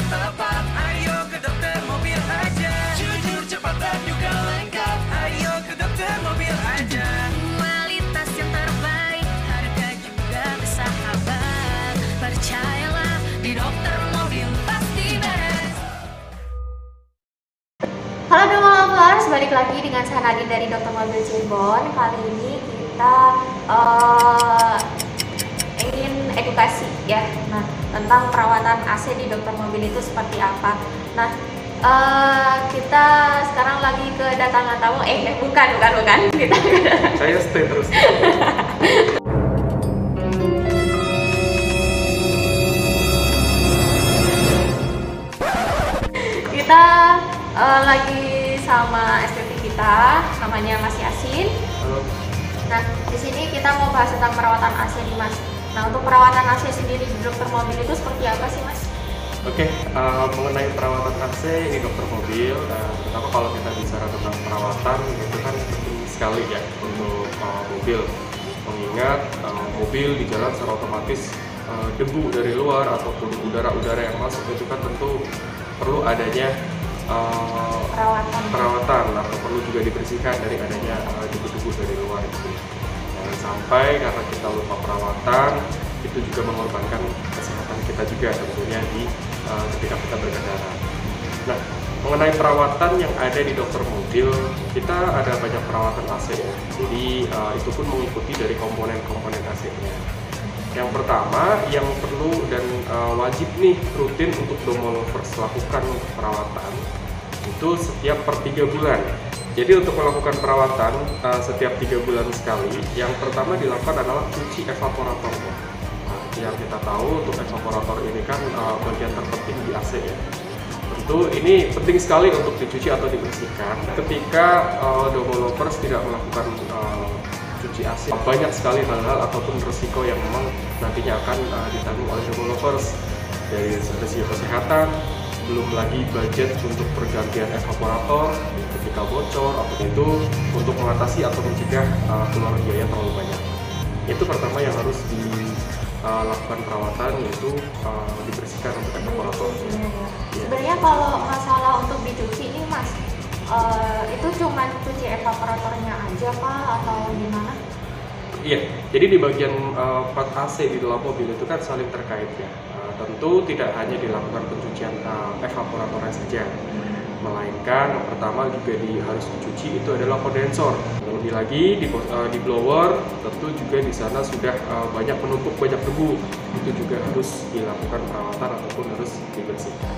tepat, ayo ke dokter mobil aja. Jujur, cepat dan juga lengkap, ayo ke dokter mobil aja. Kualitas yang terbaik, harga juga bersahabat. Percayalah, di dokter mobil pasti beres. Halo Domo Lovers, balik lagi dengan saya Nadine dari Dokter Mobil Cirebon. Kali ini kita ingin edukasi ya, tentang perawatan AC di dokter mobil itu seperti apa. Nah, kita sekarang lagi kedatangan tamu. Bukan. Kita Saya stay terus. kita lagi sama SPP kita, namanya Mas Yasin. Halo. Nah, di sini kita mau bahas tentang perawatan AC nih, Mas. Nah, untuk perawatan AC sendiri di dokter mobil itu seperti apa sih, Mas? Oke, mengenai perawatan AC di dokter mobil, terutama kalau kita bicara tentang perawatan, itu kan penting sekali ya untuk mobil. Mengingat mobil di jalan secara otomatis debu dari luar ataupun udara-udara yang masuk itu kan tentu perlu adanya perawatan atau perlu juga dibersihkan dari adanya debu-debu dari luar itu. Jangan sampai karena kita lupa perawatan itu juga mengorbankan kesehatan kita juga tentunya ketika kita berkendara. Nah, mengenai perawatan yang ada di dokter mobil, kita ada banyak perawatan AC ya. Jadi itu pun mengikuti dari komponen-komponen AC-nya. Yang pertama yang perlu dan wajib nih rutin untuk Domo Lovers lakukan perawatan itu setiap per 3 bulan. Jadi untuk melakukan perawatan setiap 3 bulan sekali, yang pertama dilakukan adalah cuci evaporator. Nah, yang kita tahu untuk evaporator ini kan bagian terpenting di AC ya. Tentu ini penting sekali untuk dicuci atau dibersihkan. Ketika Domo Lovers tidak melakukan cuci AC, banyak sekali hal-hal ataupun resiko yang memang nantinya akan ditanggung oleh Domo Lovers, dari resiko kesehatan, belum lagi budget untuk pergantian evaporator ketika bocor, atau itu untuk mengatasi atau mencegah keluar biaya terlalu banyak. Itu pertama yang harus dilakukan perawatan, yaitu dibersihkan untuk evaporator. Sebenarnya kalau masalah untuk dicuci ini, Mas, itu cuma cuci evaporatornya aja kah atau gimana? Iya, jadi di bagian part AC di dalam mobil itu kan saling terkait ya. Tentu tidak hanya dilakukan pencucian evaporatornya saja, melainkan yang pertama juga harus dicuci itu adalah kondensor. Lebih lagi di blower, tentu juga di sana sudah banyak menumpuk banyak debu, itu juga harus dilakukan perawatan ataupun harus dibersihkan.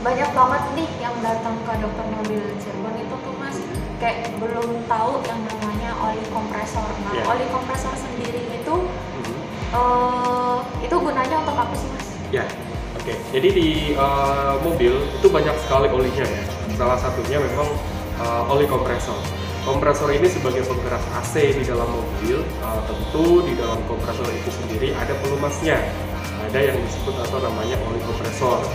Banyak banget nih yang datang ke dokter mobil Cirebon itu tuh, Mas, kayak belum tahu yang namanya oli kompresor. Nah, oli kompresor sendiri itu gunanya untuk apa sih, Mas? Ya, oke. Jadi di mobil itu banyak sekali olinya ya. Salah satunya memang oli kompresor. Kompresor ini sebagai penggerak AC di dalam mobil, tentu di dalam kompresor itu sendiri ada pelumasnya. Ada yang disebut atau namanya oli kompresor.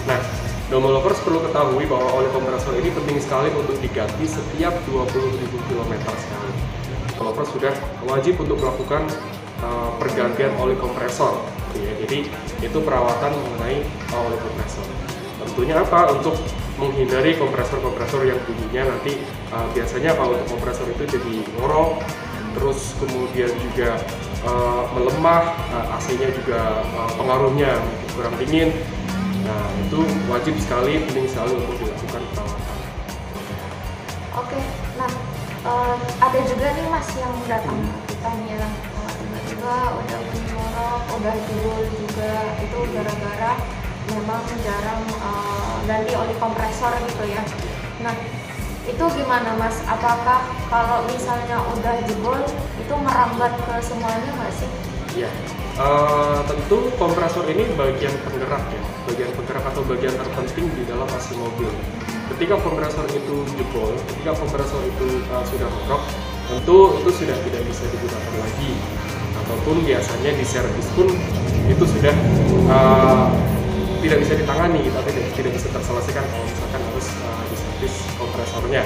Nah, Domo Lovers perlu ketahui bahwa oli kompresor ini penting sekali untuk diganti setiap 20.000 km sekali. Domo Lovers sudah wajib untuk melakukan pergantian oli kompresor. Ya, jadi itu perawatan mengenai oli kompresor. Tentunya apa? Untuk menghindari kompresor-kompresor yang bunyinya nanti biasanya kalau untuk kompresor itu jadi ngorok, terus kemudian juga melemah, AC-nya juga pengaruhnya kurang dingin. Nah, itu wajib sekali, penting sekali untuk dilakukan perawatan. Oke, nah ada juga nih, Mas, yang datang kita bilang tiba-tiba udah ngorok, udah jebol juga, itu gara-gara memang jarang ganti oli kompresor gitu ya. Nah, itu gimana, Mas? Apakah kalau misalnya udah jebol itu merambat ke semuanya nggak sih? Iya, tentu kompresor ini bagian penggerak ya, bagian penggerak atau bagian terpenting di dalam AC mobil. Ketika kompresor itu jebol, ketika kompresor itu sudah ngorok, tentu itu sudah tidak bisa digunakan lagi, ataupun biasanya di servis pun itu sudah tidak bisa ditangani atau tidak bisa terselesaikan kalau misalkan harus diservis kompresornya.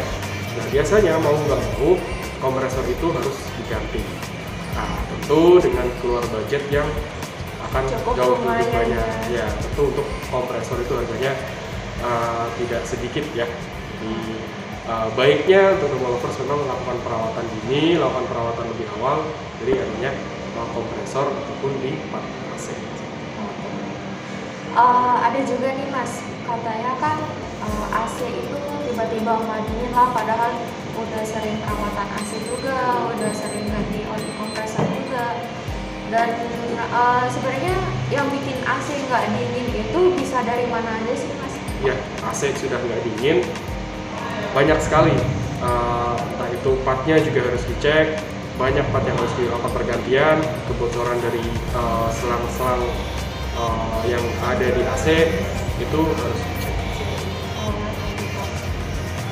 Nah, biasanya mau nggak mau kompresor itu harus diganti. Nah, tentu dengan keluar budget yang akan Cukup jauh lebih lumayan, banyak. ya. Ya, tentu untuk kompresor itu harganya tidak sedikit ya. Jadi baiknya untuk developers memang melakukan perawatan dini, lakukan perawatan lebih awal, jadi adanya kompresor ataupun di part AC. Ada juga nih Mas, katanya kan AC itu tiba-tiba matiin lah, padahal udah sering perawatan AC juga, udah sering ganti oli kompresor juga. Dan sebenarnya yang bikin AC nggak dingin itu bisa dari mana aja sih Mas? Ya, AC sudah nggak dingin, banyak sekali. Entah itu partnya juga harus dicek, banyak part yang harus dilakukan pergantian, kebocoran dari selang-selang yang ada di AC itu harus dicek.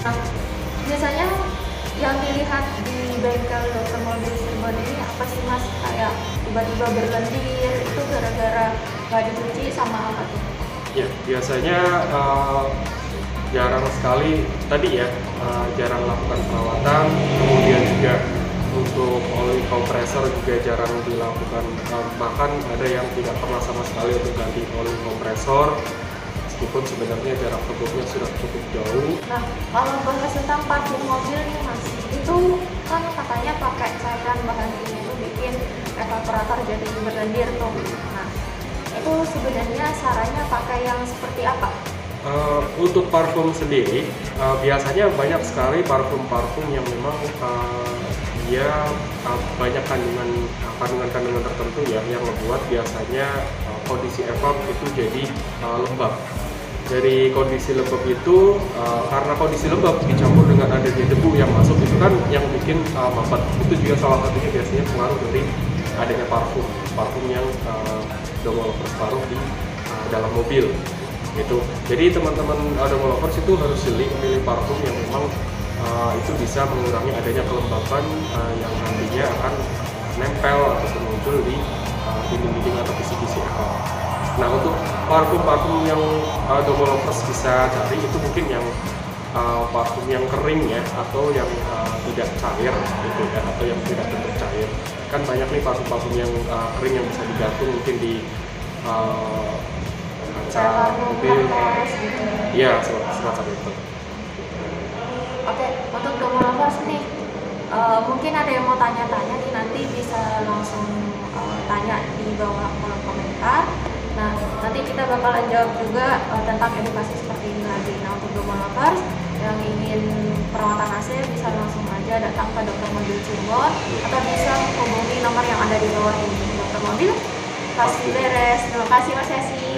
Nah, biasanya yang dilihat di bengkel dokter mobil Cirebon ini apa sih Mas? Kayak tiba-tiba berlendir, itu gara-gara nggak dicuci sama apa tuh? Ya, biasanya jarang sekali tadi ya, jarang melakukan perawatan, kemudian juga untuk oli kompresor juga jarang dilakukan, bahkan ada yang tidak pernah sama sekali untuk ganti oli kompresor, meskipun sebenarnya jarak tempuhnya sudah cukup jauh. Nah, kalau bahas tentang parfum mobil nih Mas, itu kan katanya pakai cairan bahan kimia itu bikin evaporator jadi berlendir tuh. Nah, itu sebenarnya sarannya pakai yang seperti apa? Untuk parfum sendiri, biasanya banyak sekali parfum-parfum yang memang dia banyak kandungan tertentu ya, yang membuat biasanya kondisi evap itu jadi lembab. Dari kondisi lembab itu, karena kondisi lembab dicampur dengan adanya debu yang masuk, itu kan yang bikin mampet. Itu juga salah satunya biasanya pengaruh dari adanya parfum yang developers taruh di dalam mobil gitu. Jadi teman-teman developers itu harus jeli memilih parfum yang memang itu bisa mengurangi adanya kelembapan yang nantinya akan nempel atau muncul di dinding-dinding atau kisi-kisi evap. Nah, untuk parfum-parfum yang developers bisa cari itu mungkin yang parfum yang kering ya, atau yang tidak cair gitu ya, atau yang tidak bentuk cair. Kan banyak nih parfum-parfum yang kering yang bisa digantung mungkin di kaca mobil. Iya, semacam itu. Oke, untuk developers nih, mungkin ada yang mau tanya-tanya nih, nanti bisa langsung tanya di bawah kolom komentar. Nah, nanti kita bakalan jawab juga tentang edukasi seperti ini lagi. Nah, untuk developers yang ingin perawatan AC bisa langsung aja datang ke Dokter Mobil Cirebon atau bisa menghubungi nomor yang ada di bawah ini. Dokter Mobil pasti beres. Terima kasih Mas Yasi.